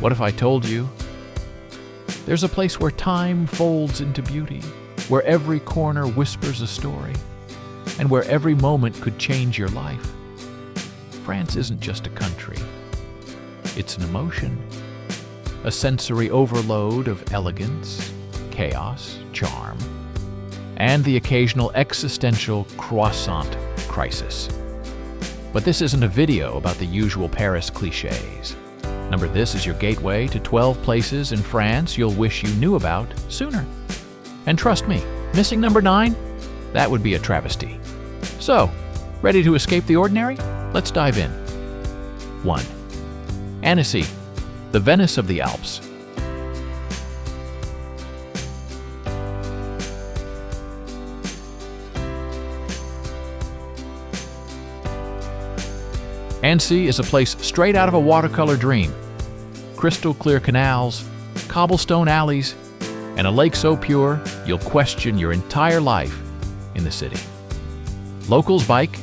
What if I told you there's a place where time folds into beauty, where every corner whispers a story, and where every moment could change your life? France isn't just a country. It's an emotion, a sensory overload of elegance, chaos, charm, and the occasional existential croissant crisis. But this isn't a video about the usual Paris clichés. Number this is your gateway to 12 places in France you'll wish you knew about sooner. And trust me, missing number 9? That would be a travesty. So, ready to escape the ordinary? Let's dive in. 1. Annecy, the Venice of the Alps. Annecy is a place straight out of a watercolor dream. Crystal clear canals, cobblestone alleys, and a lake so pure you'll question your entire life in the city. Locals bike,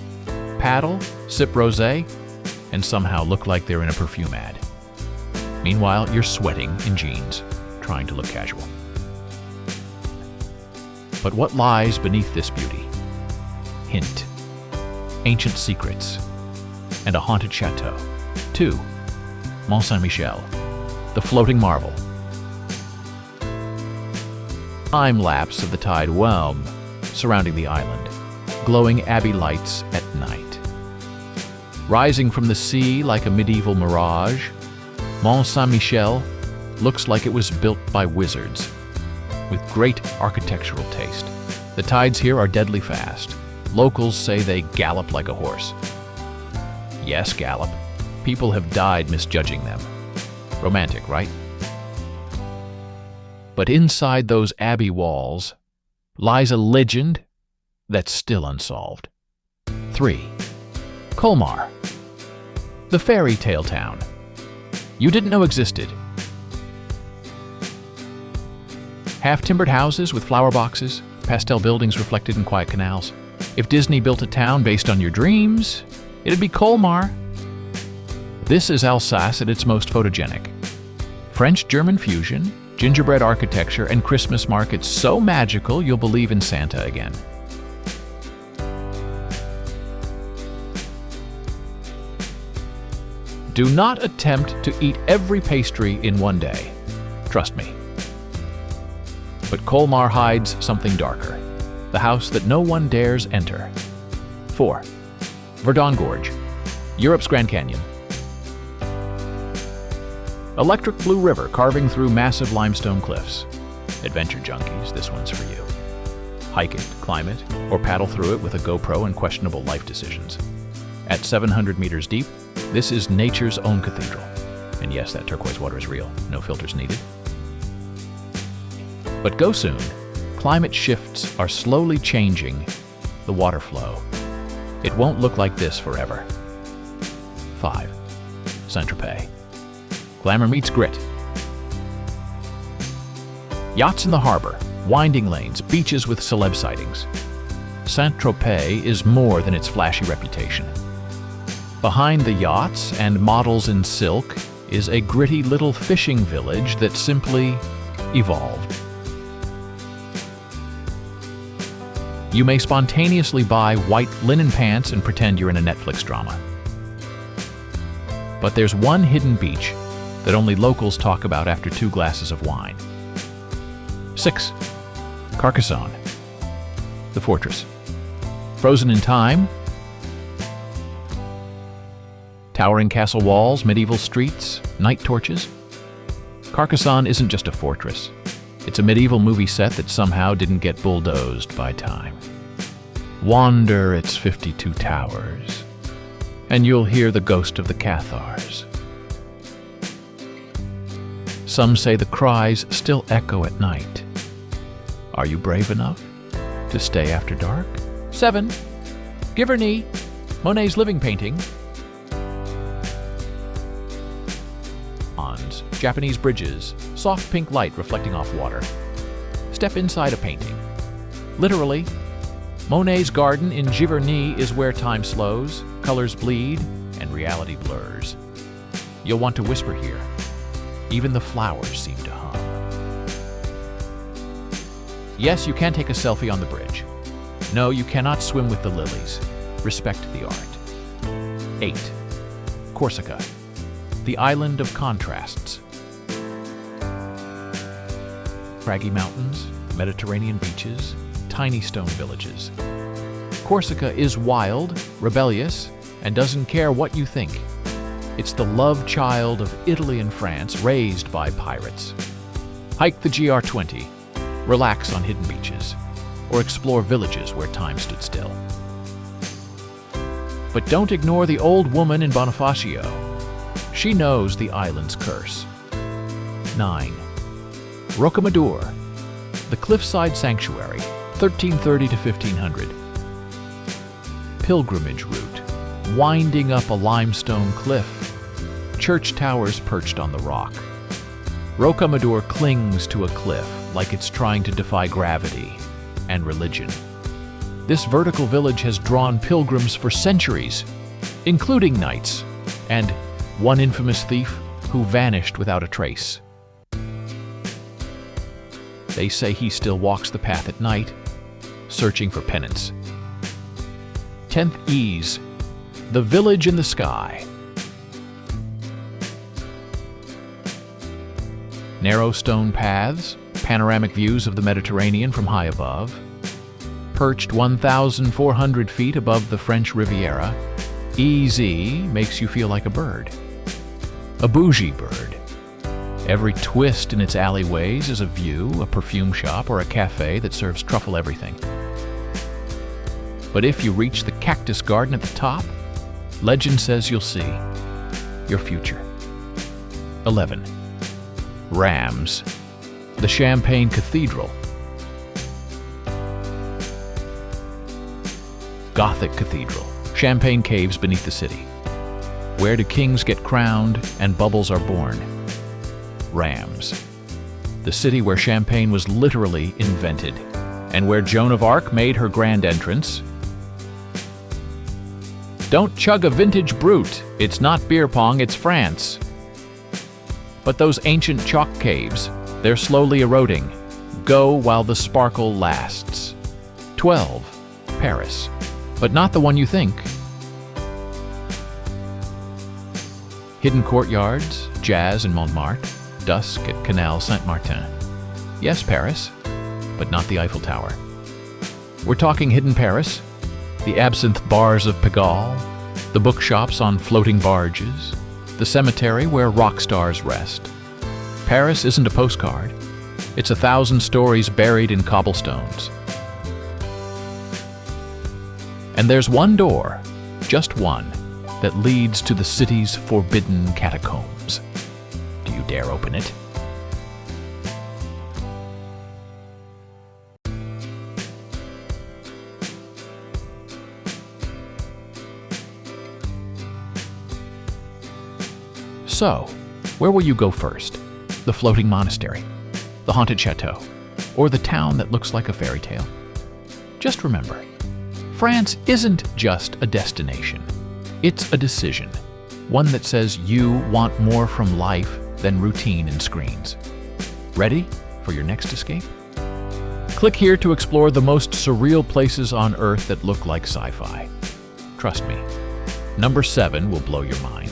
paddle, sip rosé, and somehow look like they're in a perfume ad. Meanwhile, you're sweating in jeans, trying to look casual. But what lies beneath this beauty? Hint: ancient secrets and a haunted chateau. 2. Mont Saint-Michel, the floating marvel. Time lapse of the tide whelm surrounding the island, glowing abbey lights at night. Rising from the sea like a medieval mirage, Mont Saint-Michel looks like it was built by wizards, with great architectural taste. The tides here are deadly fast. Locals say they gallop like a horse. Yes, gallop. People have died misjudging them. Romantic, right? But inside those abbey walls lies a legend that's still unsolved. 3. Colmar, the fairytale town you didn't know existed. Half-timbered houses with flower boxes, pastel buildings reflected in quiet canals. If Disney built a town based on your dreams, it'd be Colmar. This is Alsace at its most photogenic. French-German fusion, gingerbread architecture, and Christmas markets so magical you'll believe in Santa again. Do not attempt to eat every pastry in one day. Trust me. But Colmar hides something darker, the house that no one dares enter. 4. Verdon Gorge, Europe's Grand Canyon. Electric blue river carving through massive limestone cliffs. Adventure junkies, this one's for you. Hike it, climb it, or paddle through it with a GoPro and questionable life decisions. At 700 meters deep, this is nature's own cathedral. And yes, that turquoise water is real, no filters needed. But go soon. Climate shifts are slowly changing the water flow. It won't look like this forever. 5. Saint-Tropez. Glamour meets grit. Yachts in the harbor, winding lanes, beaches with celeb sightings. Saint-Tropez is more than its flashy reputation. Behind the yachts and models in silk is a gritty little fishing village that simply evolved. You may spontaneously buy white linen pants and pretend you're in a Netflix drama. But there's one hidden beach that only locals talk about after 2 glasses of wine. 6. Carcassonne, the fortress. Frozen in time, towering castle walls, medieval streets, night torches. Carcassonne isn't just a fortress. It's a medieval movie set that somehow didn't get bulldozed by time. Wander its 52 towers, and you'll hear the ghost of the Cathars. Some say the cries still echo at night. Are you brave enough to stay after dark? 7. Giverny, Monet's living painting. Japanese bridges, soft pink light reflecting off water. Step inside a painting. Literally, Monet's garden in Giverny is where time slows, colors bleed, and reality blurs. You'll want to whisper here. Even the flowers seem to hum. Yes, you can take a selfie on the bridge. No, you cannot swim with the lilies. Respect the art. 8. Corsica, the island of contrasts. Craggy mountains, Mediterranean beaches, tiny stone villages. Corsica is wild, rebellious, and doesn't care what you think. It's the love child of Italy and France, raised by pirates. Hike the GR20, relax on hidden beaches, or explore villages where time stood still. But don't ignore the old woman in Bonifacio. She knows the island's curse. 9. Rocamadour, the cliffside sanctuary, 1330 to 1500. Pilgrimage route, winding up a limestone cliff. Church towers perched on the rock. Rocamadour clings to a cliff like it's trying to defy gravity and religion. This vertical village has drawn pilgrims for centuries, including knights, and one infamous thief who vanished without a trace. They say he still walks the path at night, searching for penance. 10th Ease, the village in the sky. Narrow stone paths, panoramic views of the Mediterranean from high above. Perched 1,400 feet above the French Riviera, EZ makes you feel like a bird. A bougie bird. Every twist in its alleyways is a view, a perfume shop, or a cafe that serves truffle everything. But if you reach the cactus garden at the top, legend says you'll see your future. 11. Rams, the Champagne Cathedral. Gothic cathedral, champagne caves beneath the city. Where do kings get crowned and bubbles are born? Rams, the city where champagne was literally invented, and where Joan of Arc made her grand entrance. Don't chug a vintage brute, it's not beer pong, it's France. But those ancient chalk caves, they're slowly eroding. Go while the sparkle lasts. 12. Paris, but not the one you think. Hidden courtyards, jazz in Montmartre, dusk at Canal Saint-Martin. Yes, Paris, but not the Eiffel Tower. We're talking hidden Paris, the absinthe bars of Pigalle, the bookshops on floating barges, the cemetery where rock stars rest. Paris isn't a postcard. It's 1,000 stories buried in cobblestones. And there's one door, just one, that leads to the city's forbidden catacombs. Do you dare open it? So, where will you go first? The floating monastery, the haunted chateau, or the town that looks like a fairy tale? Just remember, France isn't just a destination. It's a decision, one that says you want more from life than routine and screens. Ready for your next escape? Click here to explore the most surreal places on Earth that look like sci-fi. Trust me, number 7 will blow your mind.